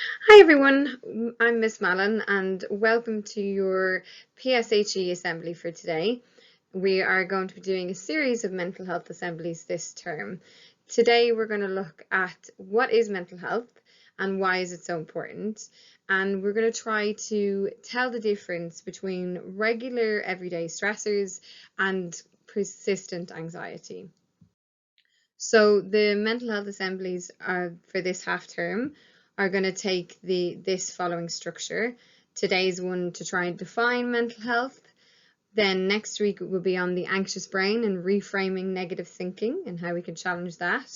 Hi everyone, I'm Miss Mallon and welcome to your PSHE assembly for today. We are going to be doing a series of mental health assemblies this term. Today we're going to look at what is mental health and why is it so important, and we're going to try to tell the difference between regular everyday stressors and persistent anxiety. So the mental health assemblies are for this half term are going to take this following structure. Today's one to try and define mental health. Then next week it will be on the anxious brain and reframing negative thinking and how we can challenge that.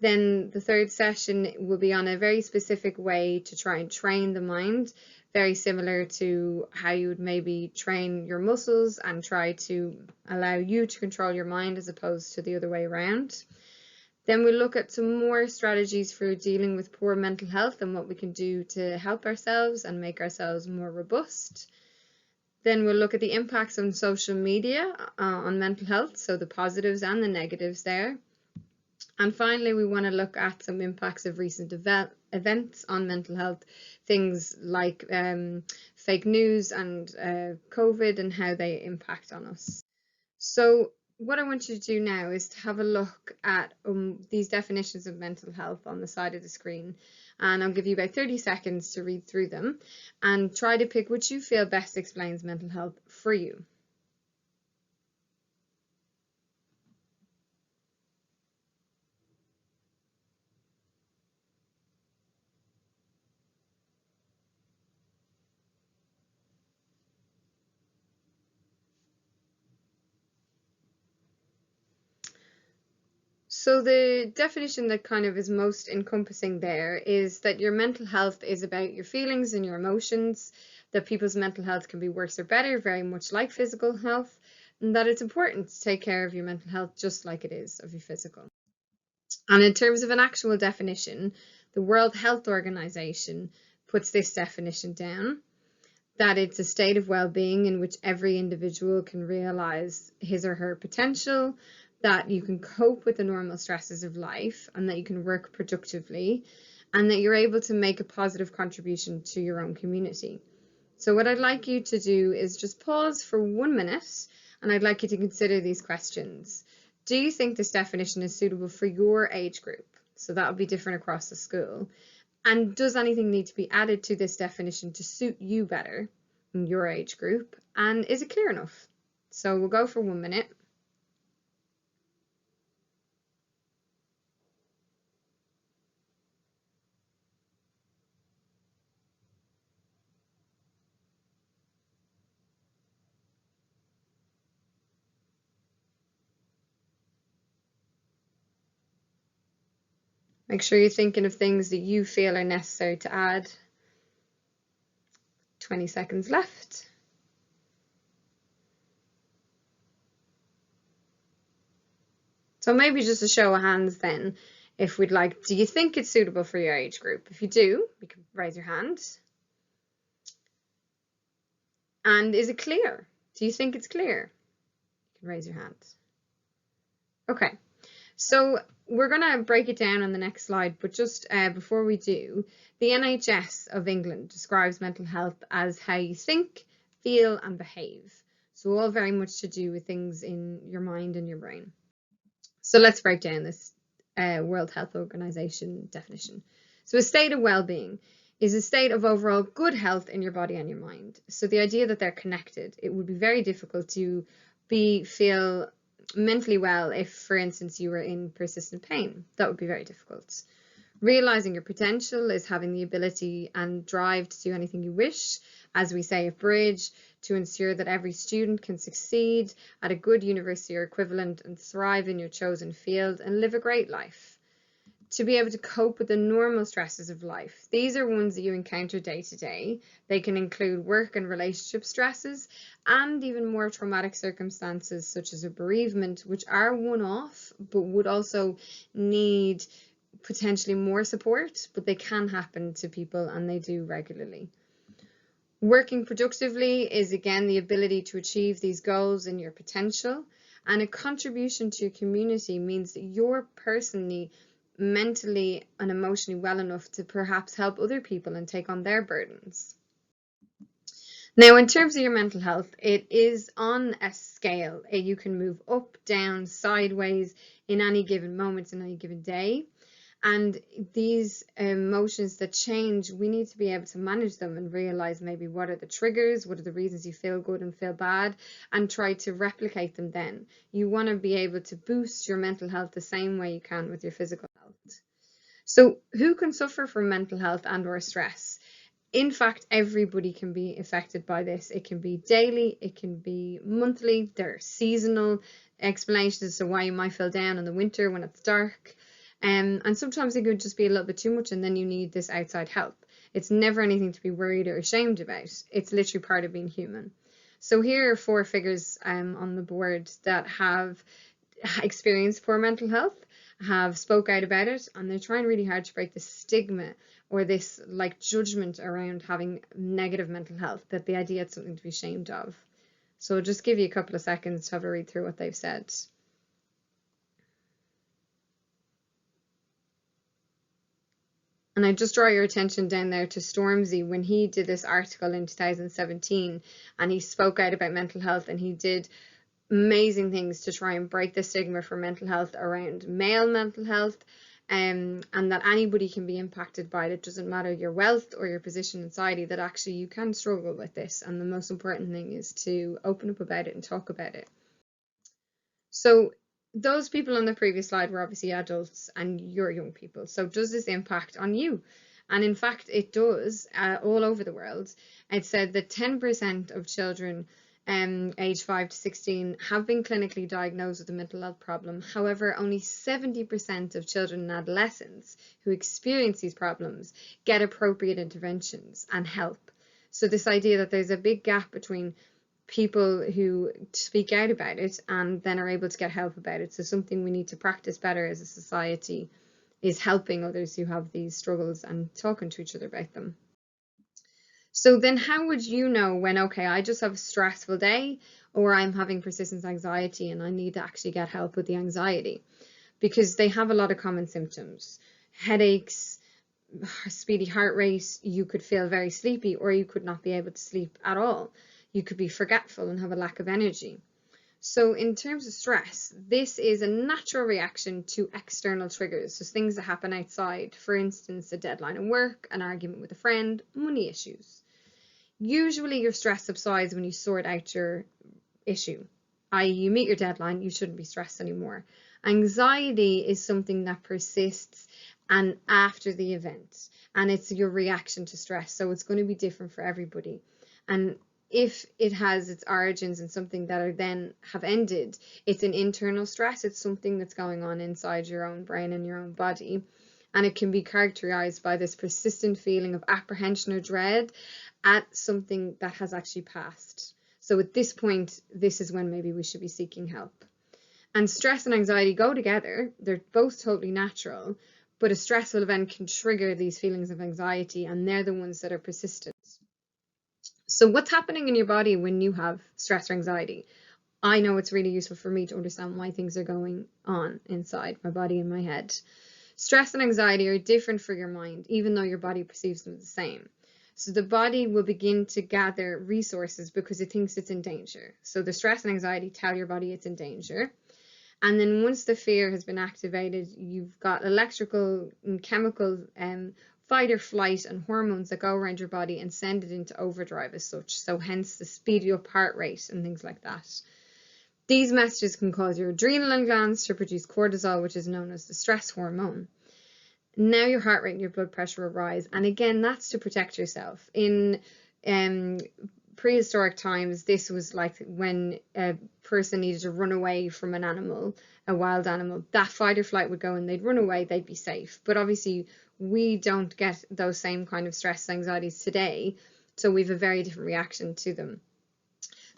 Then the third session will be on a very specific way to try and train the mind, very similar to how you would maybe train your muscles and try to allow you to control your mind as opposed to the other way around. Then we'll look at some more strategies for dealing with poor mental health and what we can do to help ourselves and make ourselves more robust. Then we'll look at the impacts on social media on mental health, so the positives and the negatives there. And finally, we want to look at some impacts of recent events on mental health, things like fake news and COVID and how they impact on us. So what I want you to do now is to have a look at these definitions of mental health on the side of the screen, and I'll give you about 30 seconds to read through them and try to pick which you feel best explains mental health for you. So the definition that kind of is most encompassing there is that your mental health is about your feelings and your emotions, that people's mental health can be worse or better, very much like physical health, and that it's important to take care of your mental health just like it is of your physical. And in terms of an actual definition, the World Health Organization puts this definition down, that it's a state of well-being in which every individual can realize his or her potential, that you can cope with the normal stresses of life, and that you can work productively, and that you're able to make a positive contribution to your own community. So what I'd like you to do is just pause for 1 minute, and I'd like you to consider these questions. Do you think this definition is suitable for your age group? So that would be different across the school. And does anything need to be added to this definition to suit you better in your age group? And is it clear enough? So we'll go for 1 minute. Make sure you're thinking of things that you feel are necessary to add. 20 seconds left. So maybe just a show of hands then, if we'd like, do you think it's suitable for your age group? If you do, you can raise your hand. And is it clear? Do you think it's clear? You can raise your hand. Okay, so we're going to break it down on the next slide, but just before we do, the NHS of England describes mental health as how you think, feel and behave. So all very much to do with things in your mind and your brain. So let's break down this World Health Organization definition. So a state of well-being is a state of overall good health in your body and your mind. So the idea that they're connected, it would be very difficult to feel mentally well if, for instance, you were in persistent pain. That would be very difficult. Realizing your potential is having the ability and drive to do anything you wish, as we say at Bridge, to ensure that every student can succeed at a good university or equivalent and thrive in your chosen field and live a great life. To be able to cope with the normal stresses of life. These are ones that you encounter day to day. They can include work and relationship stresses and even more traumatic circumstances such as a bereavement, which are one-off but would also need potentially more support, but they can happen to people and they do regularly. Working productively is again the ability to achieve these goals in your potential, and a contribution to your community means that you're personally mentally and emotionally well enough to perhaps help other people and take on their burdens. Now, in terms of your mental health, it is on a scale. You can move up, down, sideways in any given moment, in any given day. And these emotions that change, we need to be able to manage them and realize maybe what are the triggers, what are the reasons you feel good and feel bad, and try to replicate them then. You want to be able to boost your mental health the same way you can with your physical health. So who can suffer from mental health and or stress? In fact, everybody can be affected by this. It can be daily, it can be monthly, there are seasonal explanations as to why you might feel down in the winter when it's dark. And sometimes it could just be a little bit too much and then you need this outside help. It's never anything to be worried or ashamed about. It's literally part of being human. So here are 4 figures on the board that have experienced poor mental health, have spoke out about it, and they're trying really hard to break the stigma or this like judgment around having negative mental health, that the idea it's something to be ashamed of. So I'll just give you a couple of seconds to have a read through what they've said. And I just draw your attention down there to Stormzy when he did this article in 2017 and he spoke out about mental health, and he did amazing things to try and break the stigma for mental health around male mental health, and that anybody can be impacted by it. It doesn't matter your wealth or your position in society, that actually you can struggle with this, and the most important thing is to open up about it and talk about it. So those people on the previous slide were obviously adults and you're young people. So does this impact on you? And in fact, it does all over the world. It said that 10% of children aged 5 to 16 have been clinically diagnosed with a mental health problem. However, only 70% of children and adolescents who experience these problems get appropriate interventions and help. So this idea that there's a big gap between people who speak out about it and then are able to get help about it. So something we need to practice better as a society is helping others who have these struggles and talking to each other about them. So then how would you know when, okay, I just have a stressful day, or I'm having persistent anxiety and I need to actually get help with the anxiety? Because they have a lot of common symptoms: headaches, speedy heart rate, you could feel very sleepy, or you could not be able to sleep at all. You could be forgetful and have a lack of energy. So in terms of stress, this is a natural reaction to external triggers, so things that happen outside. For instance, a deadline at work, an argument with a friend, money issues. Usually your stress subsides when you sort out your issue, i.e. you meet your deadline, you shouldn't be stressed anymore. Anxiety is something that persists and after the event, and it's your reaction to stress, so it's going to be different for everybody. And if it has its origins in something that are then have ended, it's an internal stress. It's something that's going on inside your own brain and your own body, and it can be characterized by this persistent feeling of apprehension or dread at something that has actually passed. So at this point, this is when maybe we should be seeking help. And stress and anxiety go together. They're both totally natural, but a stressful event can trigger these feelings of anxiety, and they're the ones that are persistent. So what's happening in your body when you have stress or anxiety? I know it's really useful for me to understand why things are going on inside my body and my head. Stress and anxiety are different for your mind, even though your body perceives them the same. So the body will begin to gather resources because it thinks it's in danger. So the stress and anxiety tell your body it's in danger. And then once the fear has been activated, you've got electrical and chemical fight or flight and hormones that go around your body and send it into overdrive as such. So hence the speedy up heart rate and things like that. These messages can cause your adrenal glands to produce cortisol, which is known as the stress hormone. Now your heart rate and your blood pressure will rise. And again, that's to protect yourself. In prehistoric times, this was like when a person needed to run away from an animal, a wild animal, that fight or flight would go and they'd run away, they'd be safe. But obviously we don't get those same kind of stress anxieties today, so we have a very different reaction to them.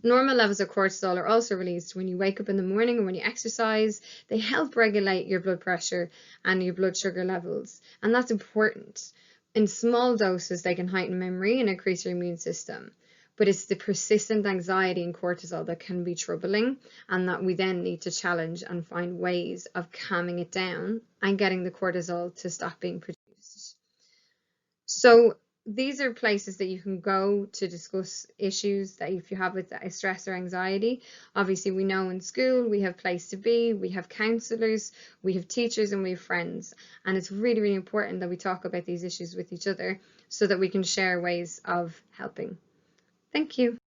Normal levels of cortisol are also released when you wake up in the morning and when you exercise. They help regulate your blood pressure and your blood sugar levels, and that's important. In small doses, they can heighten memory and increase your immune system. but it's the persistent anxiety and cortisol that can be troubling, and that we then need to challenge and find ways of calming it down and getting the cortisol to stop being produced. So these are places that you can go to discuss issues that if you have with stress or anxiety. Obviously, we know in school we have Place to Be, we have counsellors, we have teachers, and we have friends. And it's really, really important that we talk about these issues with each other so that we can share ways of helping. Thank you.